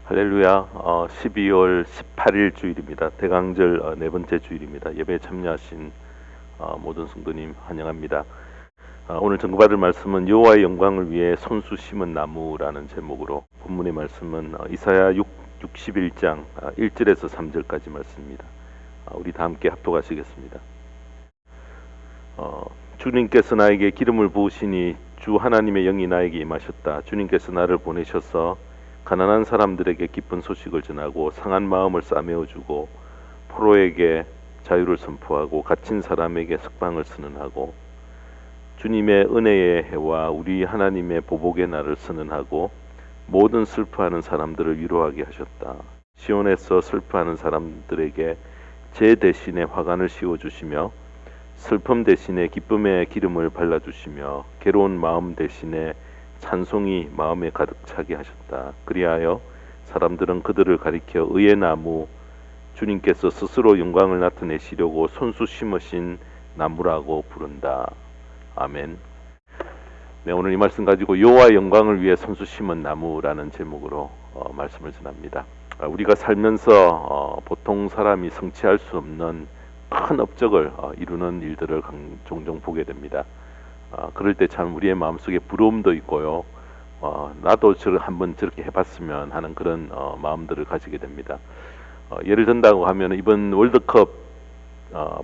할렐루야. 12월 18일 주일입니다. 대강절 네 번째 주일입니다. 예배에 참여하신 모든 성도님 환영합니다. 오늘 전급받을 말씀은 여호와의 영광을 위해 손수 심은 나무라는 제목으로, 본문의 말씀은 이사야 61장 1절에서 3절까지 말씀입니다. 우리 다 함께 합독하시겠습니다. 주님께서 나에게 기름을 부으시니 주 하나님의 영이 나에게 임하셨다. 주님께서 나를 보내셔서 가난한 사람들에게 기쁜 소식을 전하고 상한 마음을 싸매어주고 포로에게 자유를 선포하고 갇힌 사람에게 석방을 선언하고 주님의 은혜의 해와 우리 하나님의 보복의 날을 선언하고 모든 슬퍼하는 사람들을 위로하게 하셨다. 시온에서 슬퍼하는 사람들에게 제 대신에 화관을 씌워주시며 슬픔 대신에 기쁨의 기름을 발라주시며 괴로운 마음 대신에 찬송이 마음에 가득 차게 하셨다. 그리하여 사람들은 그들을 가리켜 의의 나무, 주님께서 스스로 영광을 나타내시려고 손수 심으신 나무라고 부른다. 아멘. 네, 오늘 이 말씀 가지고 여호와의 영광을 위해 손수 심은 나무라는 제목으로 말씀을 전합니다. 우리가 살면서 보통 사람이 성취할 수 없는 큰 업적을 이루는 일들을 종종 보게 됩니다. 그럴 때 참 우리의 마음속에 부러움도 있고요. 나도 한번 저렇게 해봤으면 하는 그런 마음들을 가지게 됩니다. 예를 든다고 하면 이번 월드컵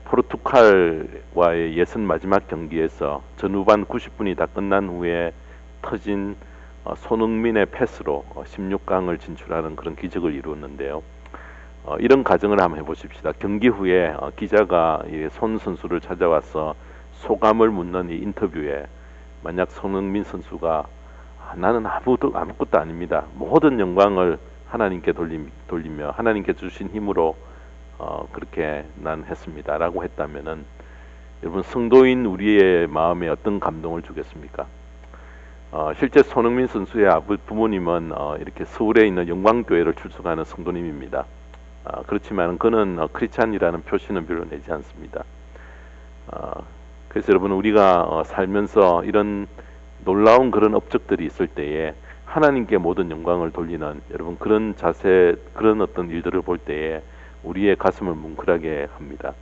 포르투갈과의 예선 마지막 경기에서 전후반 90분이 다 끝난 후에 터진 손흥민의 패스로 16강을 진출하는 그런 기적을 이루었는데요. 이런 가정을 한번 해보십시다. 경기 후에 기자가 손 선수를 찾아와서 소감을 묻는 이 인터뷰에 만약 손흥민 선수가 나는 아무것도 아닙니다. 모든 영광을 하나님께 돌리며 하나님께 주신 힘으로 그렇게 난 했습니다 라고 했다면은, 여러분, 성도인 우리의 마음에 어떤 감동을 주겠습니까? 실제 손흥민 선수의 부모님은 이렇게 서울에 있는 영광교회를 출석하는 성도님입니다. 그렇지만 그는 크리스찬이라는 표시는 별로 내지 않습니다. 그래서 여러분, 우리가 살면서 이런 놀라운 그런 업적들이 있을 때에 하나님께 모든 영광을 돌리는, 여러분, 그런 자세, 그런 어떤 일들을 볼 때에 우리의 가슴을 뭉클하게 합니다.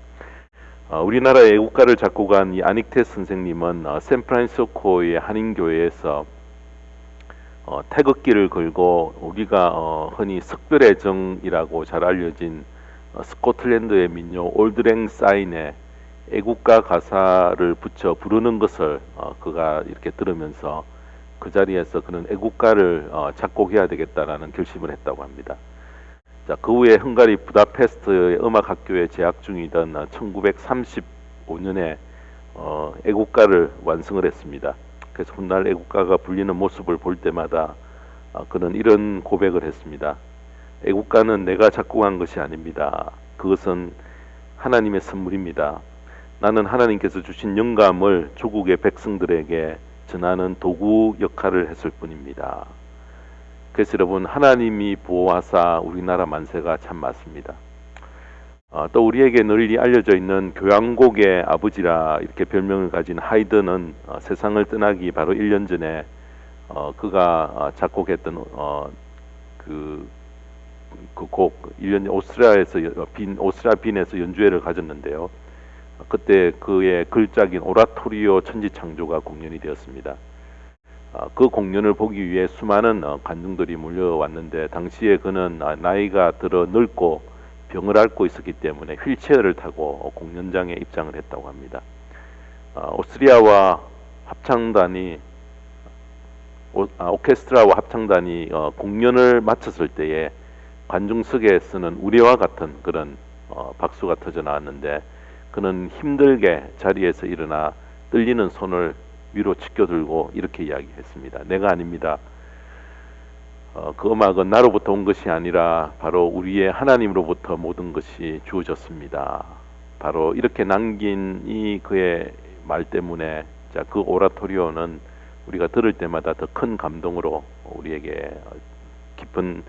우리나라의 애국가를 작곡한 이 아닉테 선생님은 샌프란시스코의 한인교회에서 태극기를 걸고 우리가 흔히 석별의 정이라고 잘 알려진 스코틀랜드의 민요 올드랭 사인에 애국가 가사를 붙여 부르는 것을 그가 이렇게 들으면서 그 자리에서 그는 애국가를 작곡해야 되겠다라는 결심을 했다고 합니다. 자, 그 후에 헝가리 부다페스트의 음악학교에 재학 중이던 1935년에 애국가를 완성을 했습니다. 그래서 훗날 애국가가 불리는 모습을 볼 때마다 그는 이런 고백을 했습니다. 애국가는 내가 작곡한 것이 아닙니다. 그것은 하나님의 선물입니다. 나는 하나님께서 주신 영감을 조국의 백성들에게 전하는 도구 역할을 했을 뿐입니다. 그래서 여러분, 하나님이 보호하사 우리나라 만세가 참 맞습니다. 또 우리에게 널리 알려져 있는 교향곡의 아버지라 이렇게 별명을 가진 하이든은 세상을 떠나기 바로 1년 전에 그가 작곡했던 그 곡 1년 오스트리아 빈에서 연주회를 가졌는데요. 그때 그의 걸작인 오라토리오 천지창조가 공연이 되었습니다. 그 공연을 보기 위해 수많은 관중들이 몰려왔는데, 당시에 그는 나이가 들어 늙고 병을 앓고 있었기 때문에 휠체어를 타고 공연장에 입장을 했다고 합니다. 오케스트라와 합창단이 공연을 마쳤을 때에 관중석에서는 우레와 같은 그런 박수가 터져 나왔는데, 그는 힘들게 자리에서 일어나 떨리는 손을 위로 치켜들고 이렇게 이야기했습니다. 내가 아닙니다. 그 음악은 나로부터 온 것이 아니라 바로 우리의 하나님으로부터 모든 것이 주어졌습니다. 바로 이렇게 남긴 이 그의 말 때문에, 자, 그 오라토리오는 우리가 들을 때마다 더 큰 감동으로 우리에게 깊은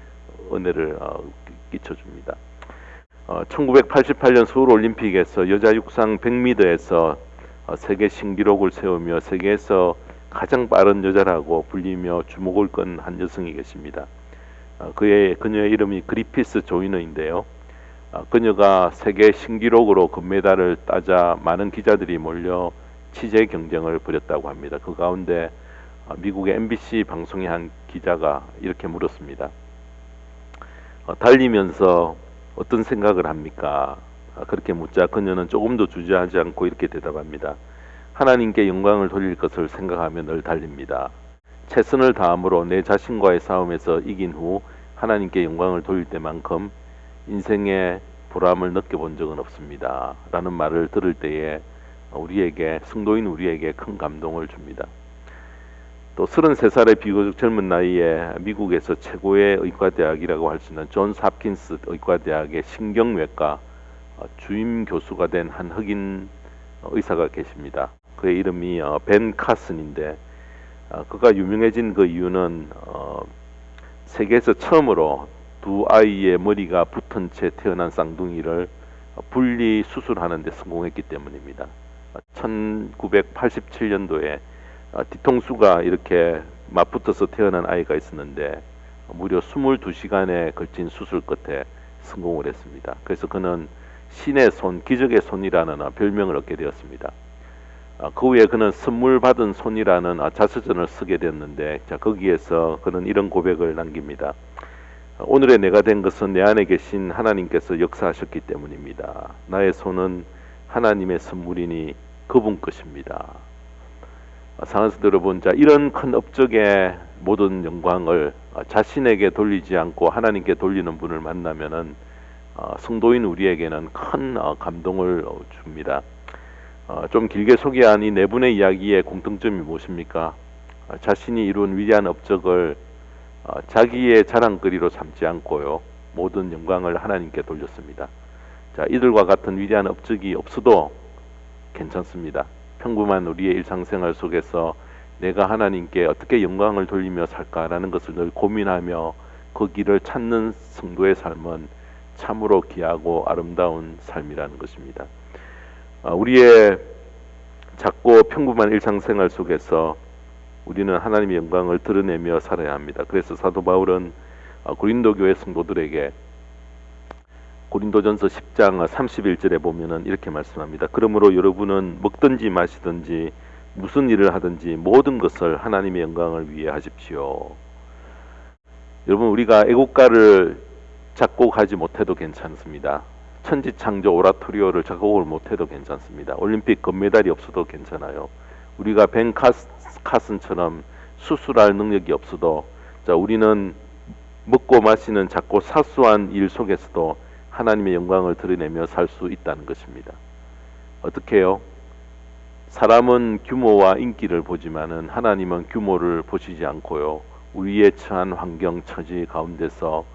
은혜를 끼쳐줍니다. 1988년 서울올림픽에서 여자 육상 100m에서 세계 신기록을 세우며 세계에서 가장 빠른 여자라고 불리며 주목을 끈 한 여성이 계십니다. 그녀의 이름이 그리피스 조이너인데요. 그녀가 세계 신기록으로 금메달을 따자 많은 기자들이 몰려 취재 경쟁을 벌였다고 합니다. 그 가운데 미국의 MBC 방송의 한 기자가 이렇게 물었습니다. 달리면서 어떤 생각을 합니까? 그렇게 묻자 그녀는 조금도 주저하지 않고 이렇게 대답합니다. 하나님께 영광을 돌릴 것을 생각하며 늘 달립니다. 최선을 다함으로 내 자신과의 싸움에서 이긴 후 하나님께 영광을 돌릴 때만큼 인생의 보람을 느껴본 적은 없습니다. 라는 말을 들을 때에 성도인 우리에게 큰 감동을 줍니다. 또 33살의 비교적 젊은 나이에 미국에서 최고의 의과대학이라고 할 수 있는 존스 홉킨스 의과대학의 신경외과 주임 교수가 된 한 흑인 의사가 계십니다. 그의 이름이 벤 카슨인데 그가 유명해진 그 이유는 세계에서 처음으로 두 아이의 머리가 붙은 채 태어난 쌍둥이를 분리 수술하는 데 성공했기 때문입니다. 1987년도에 뒤통수가 이렇게 맞붙어서 태어난 아이가 있었는데 무려 22시간에 걸친 수술 끝에 성공을 했습니다. 그래서 그는 신의 손, 기적의 손이라는 별명을 얻게 되었습니다. 그 후에 그는 선물 받은 손이라는 자서전을 쓰게 되었는데 거기에서 그는 이런 고백을 남깁니다. 오늘의 내가 된 것은 내 안에 계신 하나님께서 역사하셨기 때문입니다. 나의 손은 하나님의 선물이니 그분 것입니다. 사랑하는 여러분, 이런 큰 업적의 모든 영광을 자신에게 돌리지 않고 하나님께 돌리는 분을 만나면은 성도인 우리에게는 큰 감동을 줍니다. 좀 길게 소개한 이 네 분의 이야기의 공통점이 무엇입니까? 자신이 이룬 위대한 업적을 자기의 자랑거리로 삼지 않고요, 모든 영광을 하나님께 돌렸습니다. 이들과 같은 위대한 업적이 없어도 괜찮습니다. 평범한 우리의 일상생활 속에서 내가 하나님께 어떻게 영광을 돌리며 살까라는 것을 늘 고민하며 그 길을 찾는 성도의 삶은 참으로 귀하고 아름다운 삶이라는 것입니다. 우리의 작고 평범한 일상생활 속에서 우리는 하나님의 영광을 드러내며 살아야 합니다. 그래서 사도 바울은 고린도 교회 성도들에게 고린도전서 10장 31절에 보면은 이렇게 말씀합니다. 그러므로 여러분은 먹든지 마시든지 무슨 일을 하든지 모든 것을 하나님의 영광을 위해 하십시오. 여러분, 우리가 애국가를 작곡하지 못해도 괜찮습니다. 천지창조 오라토리오를 작곡을 못해도 괜찮습니다. 올림픽 금메달이 없어도 괜찮아요. 우리가 벤 카슨처럼 수술할 능력이 없어도 우리는 먹고 마시는 작고 사소한 일 속에서도 하나님의 영광을 드러내며 살 수 있다는 것입니다. 어떻게 해요? 사람은 규모와 인기를 보지만은 하나님은 규모를 보시지 않고요, 우리의 처한 환경 처지 가운데서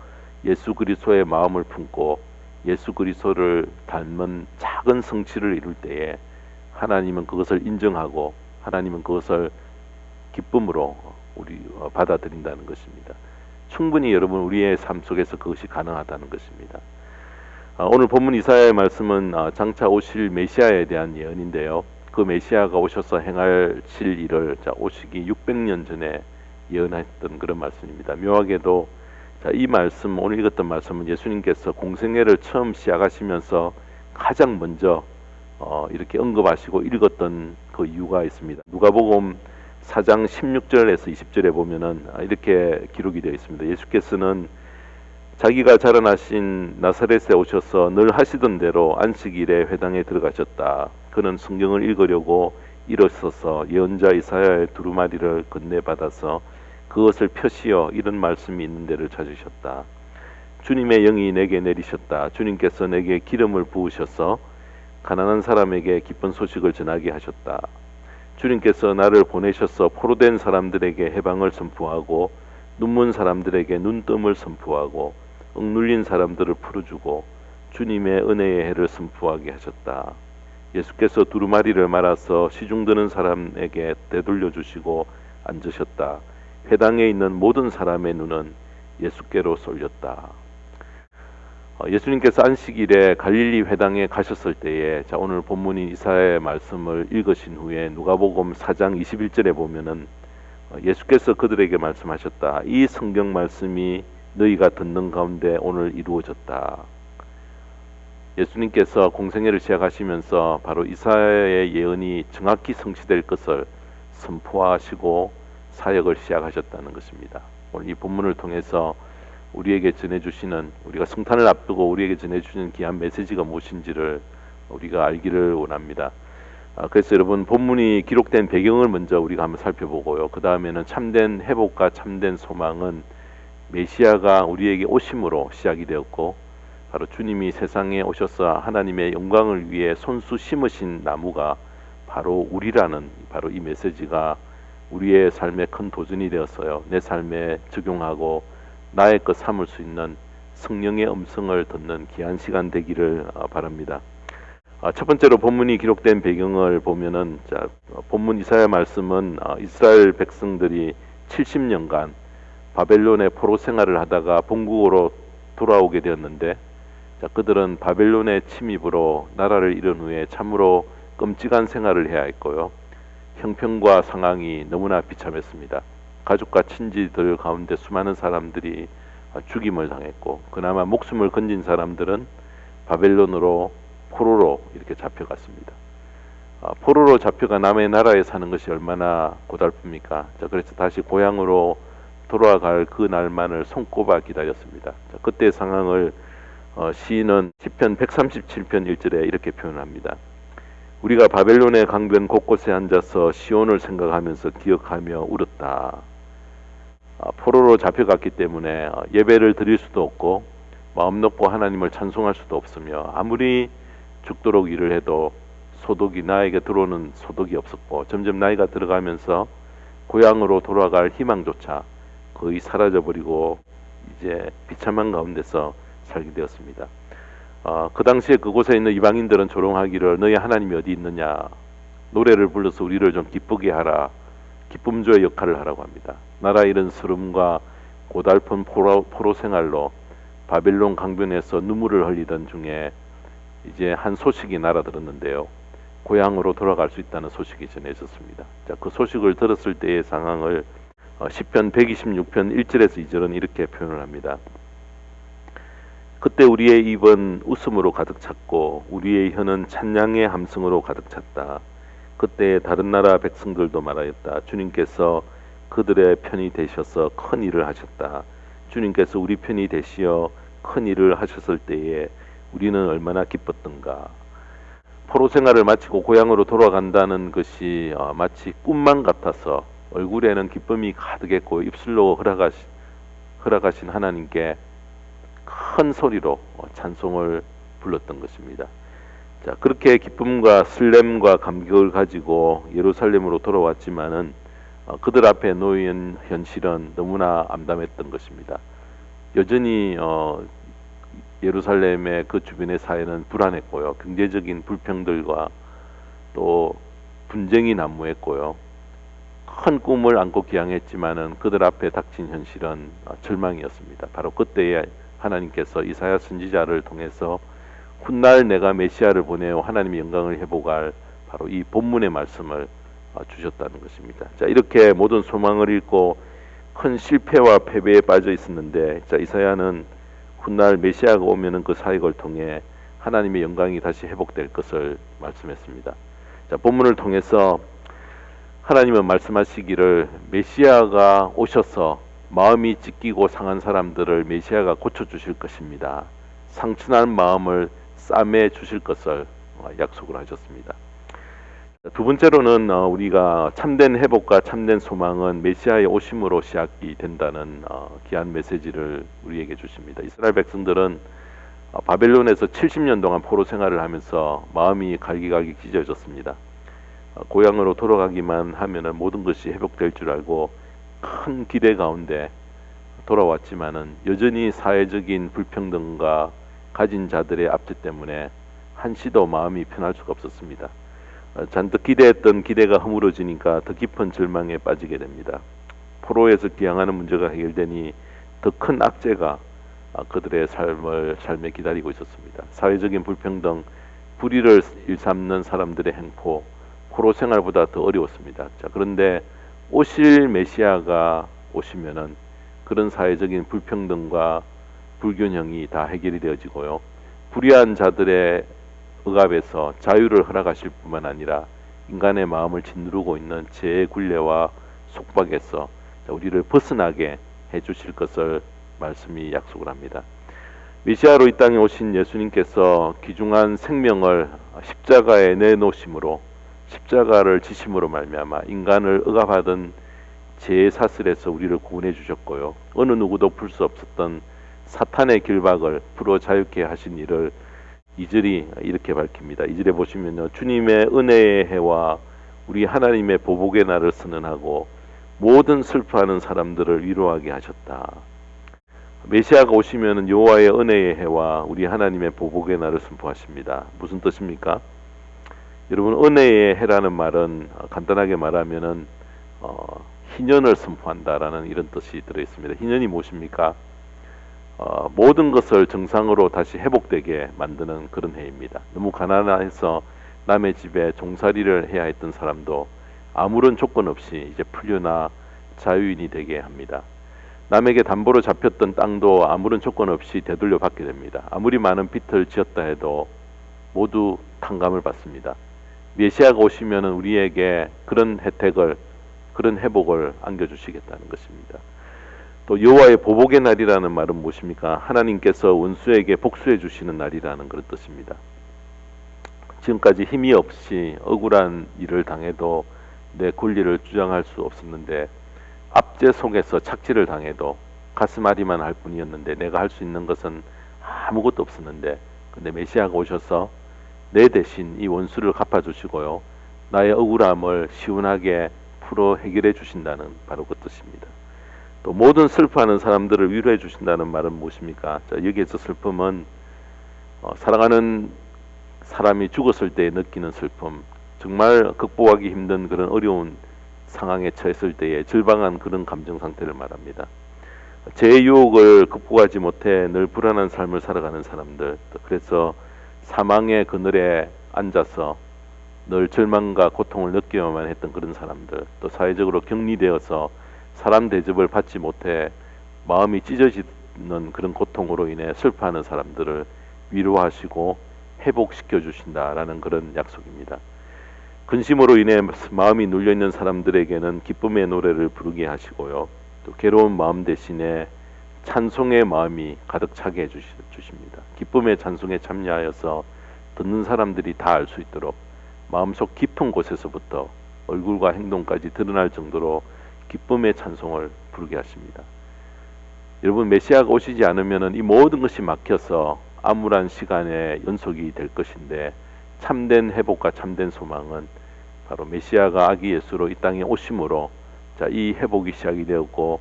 예수 그리스도의 마음을 품고 예수 그리스도를 닮은 작은 성취를 이룰 때에 하나님은 그것을 인정하고 하나님은 그것을 기쁨으로 받아들인다는 것입니다. 충분히 여러분, 우리의 삶 속에서 그것이 가능하다는 것입니다. 오늘 본문 이사야의 말씀은 장차 오실 메시아에 대한 예언인데요, 그 메시아가 오셔서 행하실 일을 오시기 600년 전에 예언했던 그런 말씀입니다. 묘하게도 이 말씀, 오늘 읽었던 말씀은 예수님께서 공생애를 처음 시작하시면서 가장 먼저 이렇게 언급하시고 읽었던 그 이유가 있습니다. 누가복음 4장 16절에서 20절에 보면은 이렇게 기록이 되어 있습니다. 예수께서는 자기가 자라나신 나사렛에 오셔서 늘 하시던 대로 안식일에 회당에 들어가셨다. 그는 성경을 읽으려고 일어서서 예언자 이사야의 두루마리를 건네받아서 그것을 펴시어 이런 말씀이 있는 데를 찾으셨다. 주님의 영이 내게 내리셨다. 주님께서 내게 기름을 부으셔서 가난한 사람에게 기쁜 소식을 전하게 하셨다. 주님께서 나를 보내셔서 포로된 사람들에게 해방을 선포하고 눈먼 사람들에게 눈뜸을 선포하고 억눌린 사람들을 풀어주고 주님의 은혜의 해를 선포하게 하셨다. 예수께서 두루마리를 말아서 시중드는 사람에게 되돌려 주시고 앉으셨다. 회당에 있는 모든 사람의 눈은 예수께로 쏠렸다. 예수님께서 안식일에 갈릴리 회당에 가셨을 때에 오늘 본문인 이사야의 말씀을 읽으신 후에 누가복음 4장 21절에 보면은 예수께서 그들에게 말씀하셨다. 이 성경 말씀이 너희가 듣는 가운데 오늘 이루어졌다. 예수님께서 공생애를 시작하시면서 바로 이사야의 예언이 정확히 성취될 것을 선포하시고 사역을 시작하셨다는 것입니다. 오늘 이 본문을 통해서 우리에게 전해주시는, 우리가 성탄을 앞두고 우리에게 전해주시는 귀한 메시지가 무엇인지를 우리가 알기를 원합니다. 그래서 여러분, 본문이 기록된 배경을 먼저 우리가 한번 살펴보고요. 그 다음에는 참된 회복과 참된 소망은 메시아가 우리에게 오심으로 시작이 되었고, 바로 주님이 세상에 오셔서 하나님의 영광을 위해 손수 심으신 나무가 바로 우리라는 바로 이 메시지가 우리의 삶에 큰 도전이 되었어요. 내 삶에 적용하고 나의 것 삼을 수 있는 성령의 음성을 듣는 귀한 시간 되기를 바랍니다. 첫 번째로 본문이 기록된 배경을 보면은, 본문 이사야 말씀은 이스라엘 백성들이 70년간 바벨론의 포로 생활을 하다가 본국으로 돌아오게 되었는데, 그들은 바벨론의 침입으로 나라를 잃은 후에 참으로 끔찍한 생활을 해야 했고요. 형편과 상황이 너무나 비참했습니다. 가족과 친지들 가운데 수많은 사람들이 죽임을 당했고, 그나마 목숨을 건진 사람들은 바벨론으로 포로로 이렇게 잡혀갔습니다. 포로로 잡혀가 남의 나라에 사는 것이 얼마나 고달픕니까? 그래서 다시 고향으로 돌아갈 그 날만을 손꼽아 기다렸습니다. 그때 상황을 시인은 시편 137편 1절에 이렇게 표현합니다. 우리가 바벨론의 강변 곳곳에 앉아서 시온을 생각하면서 기억하며 울었다. 포로로 잡혀갔기 때문에 예배를 드릴 수도 없고 마음 놓고 하나님을 찬송할 수도 없으며, 아무리 죽도록 일을 해도 소득이, 나에게 들어오는 소득이 없었고, 점점 나이가 들어가면서 고향으로 돌아갈 희망조차 거의 사라져버리고 이제 비참한 가운데서 살게 되었습니다. 그 당시에 그곳에 있는 이방인들은 조롱하기를, 너희 하나님이 어디 있느냐, 노래를 불러서 우리를 좀 기쁘게 하라, 기쁨조의 역할을 하라고 합니다. 나라 잃은 스름과 고달픈 포로 생활로 바벨론 강변에서 눈물을 흘리던 중에 이제 한 소식이 날아들었는데요. 고향으로 돌아갈 수 있다는 소식이 전해졌습니다. 그 소식을 들었을 때의 상황을 시편 126편 1절에서 2절은 이렇게 표현을 합니다. 그때 우리의 입은 웃음으로 가득 찼고 우리의 혀는 찬양의 함성으로 가득 찼다. 그때 다른 나라 백성들도 말하였다. 주님께서 그들의 편이 되셔서 큰 일을 하셨다. 주님께서 우리 편이 되시어 큰 일을 하셨을 때에 우리는 얼마나 기뻤던가. 포로 생활을 마치고 고향으로 돌아간다는 것이 마치 꿈만 같아서 얼굴에는 기쁨이 가득했고 입술로 허락하신 하나님께 큰 소리로 찬송을 불렀던 것입니다. 그렇게 기쁨과 설렘과 감격을 가지고 예루살렘으로 돌아왔지만은 그들 앞에 놓인 현실은 너무나 암담했던 것입니다. 여전히 예루살렘의 그 주변의 사회는 불안했고요. 경제적인 불평들과 또 분쟁이 난무했고요. 큰 꿈을 안고 기항했지만은 그들 앞에 닥친 현실은 절망이었습니다. 바로 그때에 하나님께서 이사야 선지자를 통해서 훗날 내가 메시아를 보내어 하나님의 영광을 회복할 바로 이 본문의 말씀을 주셨다는 것입니다. 이렇게 모든 소망을 잃고 큰 실패와 패배에 빠져 있었는데, 이사야는 훗날 메시아가 오면은 그 사역을 통해 하나님의 영광이 다시 회복될 것을 말씀했습니다. 본문을 통해서 하나님은 말씀하시기를 메시아가 오셔서 마음이 찢기고 상한 사람들을 메시아가 고쳐주실 것입니다. 상처난 마음을 싸매 주실 것을 약속을 하셨습니다. 두 번째로는 우리가 참된 회복과 참된 소망은 메시아의 오심으로 시작이 된다는 귀한 메시지를 우리에게 주십니다. 이스라엘 백성들은 바벨론에서 70년 동안 포로 생활을 하면서 마음이 갈기갈기 찢어졌습니다. 고향으로 돌아가기만 하면은 모든 것이 회복될 줄 알고 큰 기대 가운데 돌아왔지만은 여전히 사회적인 불평등과 가진 자들의 압제 때문에 한시도 마음이 편할 수가 없었습니다. 잔뜩 기대했던 기대가 허물어지니까 더 깊은 절망에 빠지게 됩니다. 포로에서 기항하는 문제가 해결되니 더 큰 악재가 그들의 삶에 기다리고 있었습니다. 사회적인 불평등, 불의를 일삼는 사람들의 행포, 포로 생활보다 더 어려웠습니다. 그런데 오실 메시아가 오시면은 그런 사회적인 불평등과 불균형이 다 해결이 되어지고요. 불의한 자들의 억압에서 자유를 허락하실 뿐만 아니라 인간의 마음을 짓누르고 있는 죄의 굴레와 속박에서 우리를 벗어나게 해주실 것을 말씀이 약속을 합니다. 메시아로 이 땅에 오신 예수님께서 귀중한 생명을 십자가에 내놓으심으로, 십자가를 지심으로 말미암아 인간을 억압하던 죄의 사슬에서 우리를 구원해 주셨고요. 어느 누구도 풀 수 없었던 사탄의 길박을 풀어 자유케 하신 일을 2절이 이렇게 밝힙니다. 2절에 보시면요, 주님의 은혜의 해와 우리 하나님의 보복의 날을 선언하고 모든 슬퍼하는 사람들을 위로하게 하셨다. 메시아가 오시면은 여호와의 은혜의 해와 우리 하나님의 보복의 날을 선포하십니다. 무슨 뜻입니까? 여러분, 은혜의 해라는 말은 간단하게 말하면은 희년을 선포한다라는 이런 뜻이 들어 있습니다. 희년이 무엇입니까? 모든 것을 정상으로 다시 회복되게 만드는 그런 해입니다. 너무 가난해서 남의 집에 종살이를 해야 했던 사람도 아무런 조건 없이 이제 풀려나 자유인이 되게 합니다. 남에게 담보로 잡혔던 땅도 아무런 조건 없이 되돌려 받게 됩니다. 아무리 많은 빚을 지었다 해도 모두 탕감을 받습니다. 메시아가 오시면은 우리에게 그런 혜택을, 그런 회복을 안겨주시겠다는 것입니다. 또 여호와의 보복의 날이라는 말은 무엇입니까? 하나님께서 원수에게 복수해 주시는 날이라는 그런 뜻입니다. 지금까지 힘이 없이 억울한 일을 당해도 내 권리를 주장할 수 없었는데, 압제 속에서 착취를 당해도 가슴앓이만 할 뿐이었는데 내가 할 수 있는 것은 아무것도 없었는데, 근데 메시아가 오셔서 내 대신 이 원수를 갚아주시고요, 나의 억울함을 시원하게 풀어 해결해 주신다는 바로 그 뜻입니다. 또 모든 슬퍼하는 사람들을 위로해 주신다는 말은 무엇입니까? 자, 여기에서 슬픔은 사랑하는 사람이 죽었을 때 느끼는 슬픔, 정말 극복하기 힘든 그런 어려운 상황에 처했을 때의 절박한 그런 감정 상태를 말합니다. 죄의 유혹을 극복하지 못해 늘 불안한 삶을 살아가는 사람들, 그래서 사망의 그늘에 앉아서 늘 절망과 고통을 느끼어야만 했던 그런 사람들, 또 사회적으로 격리되어서 사람 대접을 받지 못해 마음이 찢어지는 그런 고통으로 인해 슬퍼하는 사람들을 위로하시고 회복시켜 주신다라는 그런 약속입니다. 근심으로 인해 마음이 눌려있는 사람들에게는 기쁨의 노래를 부르게 하시고요, 또 괴로운 마음 대신에 찬송의 마음이 가득 차게 해주십니다. 기쁨의 찬송에 참여하여서 듣는 사람들이 다 알 수 있도록 마음속 깊은 곳에서부터 얼굴과 행동까지 드러날 정도로 기쁨의 찬송을 부르게 하십니다. 여러분, 메시아가 오시지 않으면 이 모든 것이 막혀서 암울한 시간의 연속이 될 것인데, 참된 회복과 참된 소망은 바로 메시아가 아기 예수로 이 땅에 오심으로 이 회복이 시작이 되었고,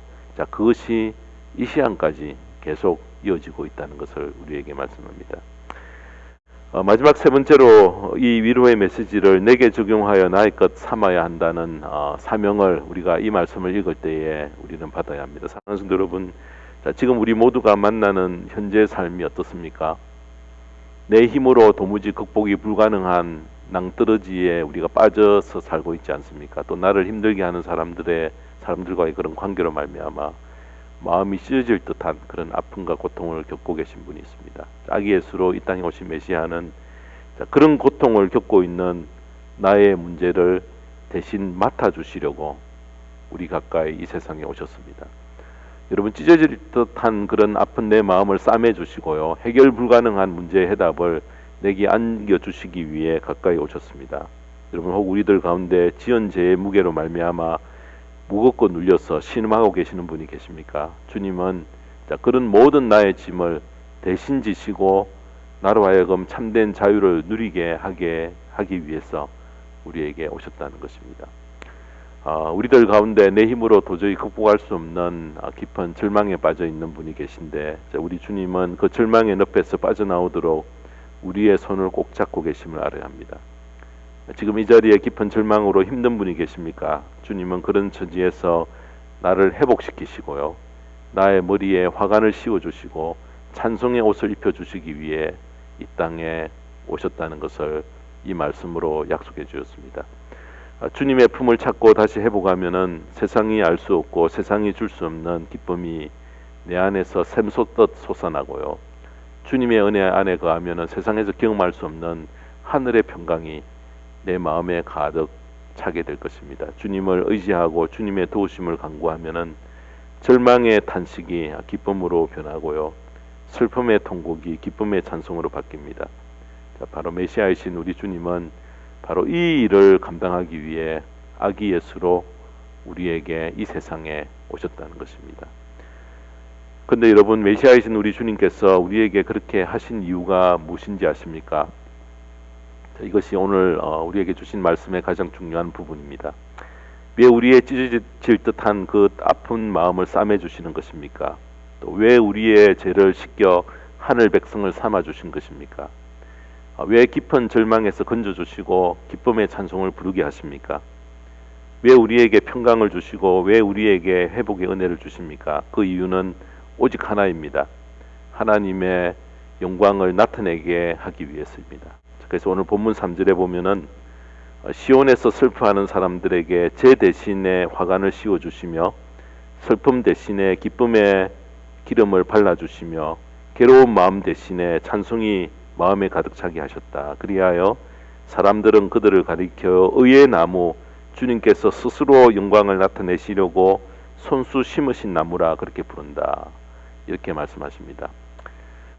그것이 이 시간까지 계속 이어지고 있다는 것을 우리에게 말씀합니다. 마지막 세 번째로 이 위로의 메시지를 내게 적용하여 나의 것 삼아야 한다는 사명을 우리가 이 말씀을 읽을 때에 우리는 받아야 합니다. 사랑하는 성도 여러분, 지금 우리 모두가 만나는 현재의 삶이 어떻습니까? 내 힘으로 도무지 극복이 불가능한 낭떠러지에 우리가 빠져서 살고 있지 않습니까? 또 나를 힘들게 하는 사람들과의 그런 관계로 말미암아 마음이 찢어질 듯한 그런 아픔과 고통을 겪고 계신 분이 있습니다. 아기 예수로 이 땅에 오신 메시아는 그런 고통을 겪고 있는 나의 문제를 대신 맡아주시려고 우리 가까이 이 세상에 오셨습니다. 여러분, 찢어질 듯한 그런 아픈 내 마음을 싸매주시고요, 해결 불가능한 문제의 해답을 내게 안겨주시기 위해 가까이 오셨습니다. 여러분, 혹 우리들 가운데 지은 죄의 무게로 말미암아 무겁고 눌려서 신음하고 계시는 분이 계십니까? 주님은 그런 모든 나의 짐을 대신 지시고 나로 하여금 참된 자유를 누리게 하기 위해서 우리에게 오셨다는 것입니다. 우리들 가운데 내 힘으로 도저히 극복할 수 없는 깊은 절망에 빠져 있는 분이 계신데, 우리 주님은 그 절망의 늪에서 빠져나오도록 우리의 손을 꼭 잡고 계심을 알아야 합니다. 지금 이 자리에 깊은 절망으로 힘든 분이 계십니까? 주님은 그런 처지에서 나를 회복시키시고요, 나의 머리에 화관을 씌워주시고 찬송의 옷을 입혀주시기 위해 이 땅에 오셨다는 것을 이 말씀으로 약속해 주셨습니다. 주님의 품을 찾고 다시 회복하면은 세상이 알 수 없고 세상이 줄 수 없는 기쁨이 내 안에서 샘솟듯 솟아나고요. 주님의 은혜 안에 거하면은 세상에서 경험할 수 없는 하늘의 평강이 내 마음에 가득 차게 될 것입니다. 주님을 의지하고 주님의 도우심을 간구하면은 절망의 탄식이 기쁨으로 변하고요. 슬픔의 통곡이 기쁨의 찬송으로 바뀝니다. 바로 메시아이신 우리 주님은 바로 이 일을 감당하기 위해 아기 예수로 우리에게 이 세상에 오셨다는 것입니다. 근데 여러분, 메시아이신 우리 주님께서 우리에게 그렇게 하신 이유가 무엇인지 아십니까? 이것이 오늘 우리에게 주신 말씀의 가장 중요한 부분입니다. 왜 우리의 찢어질 듯한 그 아픈 마음을 싸매 주시는 것입니까? 또 왜 우리의 죄를 씻겨 하늘 백성을 삼아 주신 것입니까? 왜 깊은 절망에서 건져 주시고 기쁨의 찬송을 부르게 하십니까? 왜 우리에게 평강을 주시고 왜 우리에게 회복의 은혜를 주십니까? 그 이유는 오직 하나입니다. 하나님의 영광을 나타내게 하기 위해서입니다. 그래서 오늘 본문 3절에 보면은 시온에서 슬퍼하는 사람들에게 제 대신에 화관을 씌워 주시며 슬픔 대신에 기쁨의 기름을 발라 주시며 괴로운 마음 대신에 찬송이 마음에 가득 차게 하셨다. 그리하여 사람들은 그들을 가리켜 의의 나무, 주님께서 스스로 영광을 나타내시려고 손수 심으신 나무라 그렇게 부른다. 이렇게 말씀하십니다.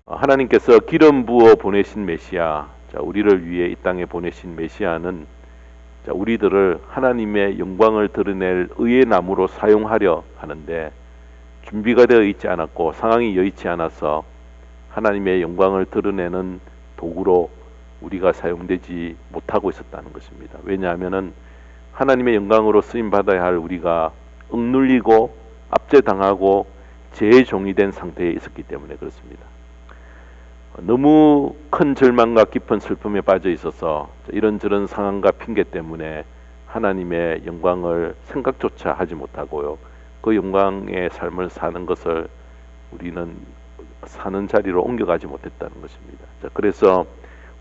하나님께서 기름 부어 보내신 메시아, 우리를 위해 이 땅에 보내신 메시아는 우리들을 하나님의 영광을 드러낼 의의 나무로 사용하려 하는데 준비가 되어 있지 않았고 상황이 여의치 않아서 하나님의 영광을 드러내는 도구로 우리가 사용되지 못하고 있었다는 것입니다. 왜냐하면 하나님의 영광으로 쓰임 받아야 할 우리가 억눌리고 압제당하고 죄의 종이 된 상태에 있었기 때문에 그렇습니다. 너무 큰 절망과 깊은 슬픔에 빠져 있어서 이런저런 상황과 핑계 때문에 하나님의 영광을 생각조차 하지 못하고요. 그 영광의 삶을 사는 것을 우리는 사는 자리로 옮겨가지 못했다는 것입니다. 그래서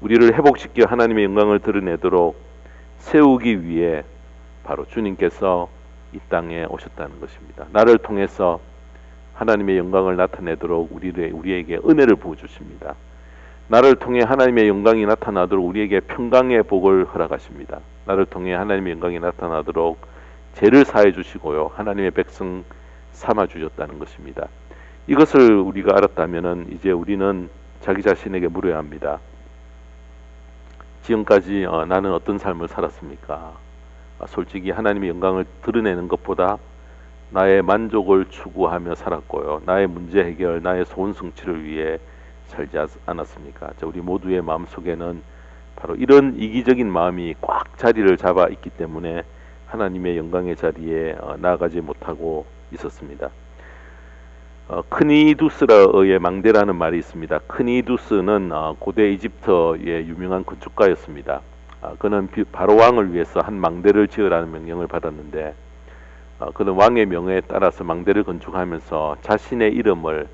우리를 회복시켜 하나님의 영광을 드러내도록 세우기 위해 바로 주님께서 이 땅에 오셨다는 것입니다. 나를 통해서 하나님의 영광을 나타내도록 우리에게 은혜를 부어주십니다. 나를 통해 하나님의 영광이 나타나도록 우리에게 평강의 복을 허락하십니다. 나를 통해 하나님의 영광이 나타나도록 죄를 사해 주시고요. 하나님의 백성 삼아 주셨다는 것입니다. 이것을 우리가 알았다면 이제 우리는 자기 자신에게 물어야 합니다. 지금까지 나는 어떤 삶을 살았습니까? 솔직히 하나님의 영광을 드러내는 것보다 나의 만족을 추구하며 살았고요. 나의 문제 해결, 나의 소원 성취를 위해 살지 않았습니까? 우리 모두의 마음속에는 바로 이런 이기적인 마음이 꽉 자리를 잡아 있기 때문에 하나님의 영광의 자리에 나아가지 못하고 있었습니다. 크니두스의 망대라는 말이 있습니다. 크니두스는 고대 이집트의 유명한 건축가였습니다. 그는 바로 왕을 위해서 한 망대를 지으라는 명령을 받았는데 그는 왕의 명에 따라서 망대를 건축하면서 자신의 이름을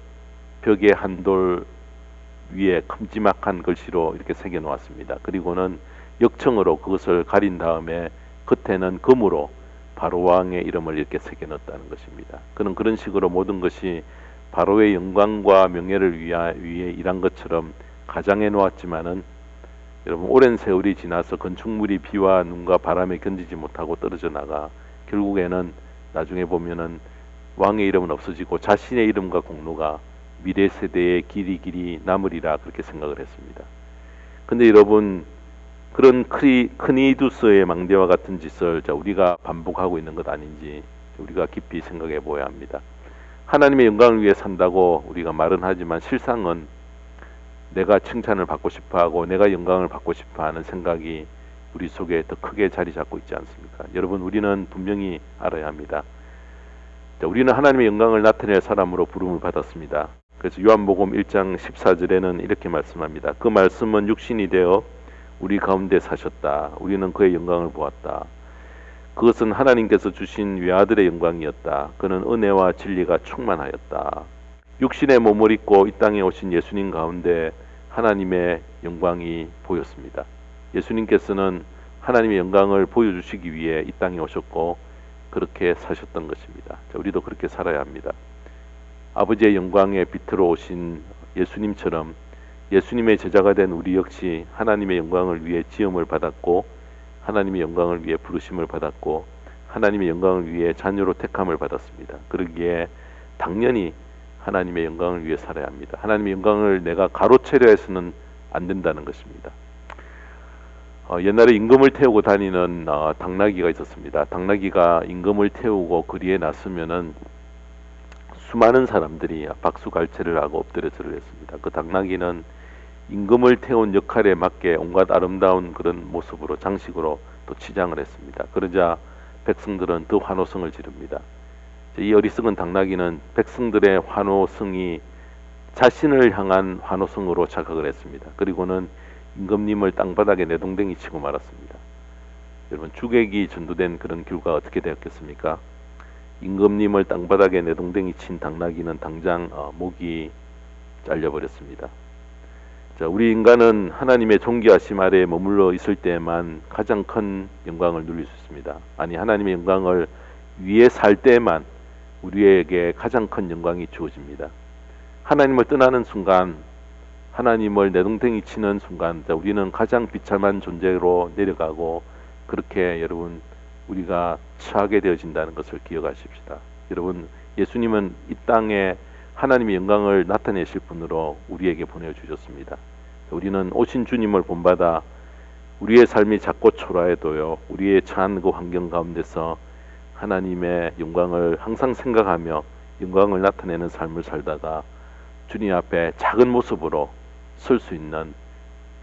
벽의 한 돌 위에 큼지막한 글씨로 이렇게 새겨 놓았습니다. 그리고는 역청으로 그것을 가린 다음에 겉에는 금으로 바로 왕의 이름을 이렇게 새겨 넣었다는 것입니다. 그는 그런 식으로 모든 것이 바로의 영광과 명예를 위해 일한 것처럼 가장해 놓았지만은 여러분, 오랜 세월이 지나서 건축물이 비와 눈과 바람에 견디지 못하고 떨어져 나가 결국에는 나중에 보면은 왕의 이름은 없어지고 자신의 이름과 공로가 미래 세대의 길이 남으리라 그렇게 생각을 했습니다. 근데 여러분, 그런 크니두스의 망대와 같은 짓을 우리가 반복하고 있는 것 아닌지 우리가 깊이 생각해 보아야 합니다. 하나님의 영광을 위해 산다고 우리가 말은 하지만 실상은 내가 칭찬을 받고 싶어하고 내가 영광을 받고 싶어하는 생각이 우리 속에 더 크게 자리 잡고 있지 않습니까? 여러분, 우리는 분명히 알아야 합니다. 우리는 하나님의 영광을 나타낼 사람으로 부름을 받았습니다. 그래서 요한복음 1장 14절에는 이렇게 말씀합니다. 그 말씀은 육신이 되어 우리 가운데 사셨다. 우리는 그의 영광을 보았다. 그것은 하나님께서 주신 외아들의 영광이었다. 그는 은혜와 진리가 충만하였다. 육신의 몸을 입고 이 땅에 오신 예수님 가운데 하나님의 영광이 보였습니다. 예수님께서는 하나님의 영광을 보여주시기 위해 이 땅에 오셨고 그렇게 사셨던 것입니다. 자, 우리도 그렇게 살아야 합니다. 아버지의 영광의 빛으로 오신 예수님처럼 예수님의 제자가 된 우리 역시 하나님의 영광을 위해 지음을 받았고 하나님의 영광을 위해 부르심을 받았고 하나님의 영광을 위해 자녀로 택함을 받았습니다. 그러기에 당연히 하나님의 영광을 위해 살아야 합니다. 하나님의 영광을 내가 가로채려 해서는 안 된다는 것입니다. 옛날에 임금을 태우고 다니는 당나귀가 있었습니다. 당나귀가 임금을 태우고 거리에 나서면은 수많은 사람들이 박수갈채를 하고 엎드려 절을 했습니다. 그 당나귀는 임금을 태운 역할에 맞게 온갖 아름다운 그런 모습으로 장식으로 또 치장을 했습니다. 그러자 백성들은 더 환호성을 지릅니다. 이 어리석은 당나귀는 백성들의 환호성이 자신을 향한 환호성으로 착각을 했습니다. 그리고는 임금님을 땅바닥에 내동댕이 치고 말았습니다. 여러분, 주객이 전도된 그런 결과가 어떻게 되었겠습니까? 임금님을 땅바닥에 내동댕이 친 당나귀는 당장 목이 잘려버렸습니다. 자, 우리 인간은 하나님의 존귀하심 아래에 머물러 있을 때만 가장 큰 영광을 누릴 수 있습니다. 아니, 하나님의 영광을 위해 살 때만 우리에게 가장 큰 영광이 주어집니다. 하나님을 떠나는 순간, 하나님을 내동댕이 치는 순간, 자, 우리는 가장 비참한 존재로 내려가고 그렇게 여러분 우리가 처하게 되어진다는 것을 기억하십시다. 여러분, 예수님은 이 땅에 하나님의 영광을 나타내실 분으로 우리에게 보내주셨습니다. 우리는 오신 주님을 본받아 우리의 삶이 작고 초라해도요, 우리의 처한 그 환경 가운데서 하나님의 영광을 항상 생각하며 영광을 나타내는 삶을 살다가 주님 앞에 작은 모습으로 설 수 있는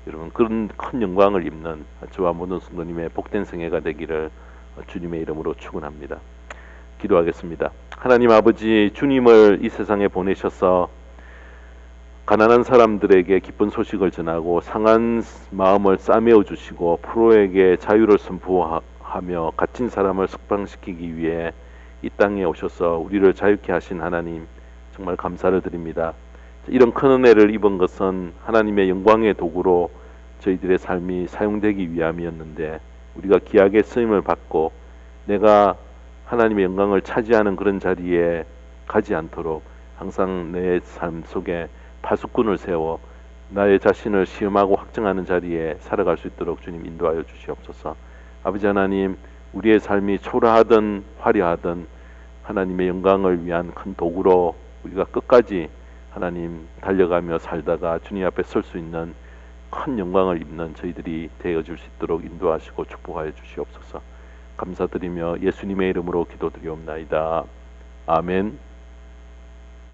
여러분 그런 큰 영광을 입는 저와 모든 성도님의 복된 생애가 되기를 주님의 이름으로 축원합니다. 기도하겠습니다. 하나님 아버지, 주님을 이 세상에 보내셔서 가난한 사람들에게 기쁜 소식을 전하고 상한 마음을 싸매어 주시고 프로에게 자유를 선포하며 갇힌 사람을 석방시키기 위해 이 땅에 오셔서 우리를 자유케 하신 하나님, 정말 감사를 드립니다. 이런 큰 은혜를 입은 것은 하나님의 영광의 도구로 저희들의 삶이 사용되기 위함이었는데 우리가 귀하게 쓰임을 받고 내가 하나님의 영광을 차지하는 그런 자리에 가지 않도록 항상 내 삶 속에 파수꾼을 세워 나의 자신을 시험하고 확증하는 자리에 살아갈 수 있도록 주님 인도하여 주시옵소서. 아버지 하나님, 우리의 삶이 초라하든 화려하든 하나님의 영광을 위한 큰 도구로 우리가 끝까지 하나님 달려가며 살다가 주님 앞에 설 수 있는 큰 영광을 입는 저희들이 되어줄 수 있도록 인도하시고 축복하여 주시옵소서. 감사드리며 예수님의 이름으로 기도드리옵나이다. 아멘.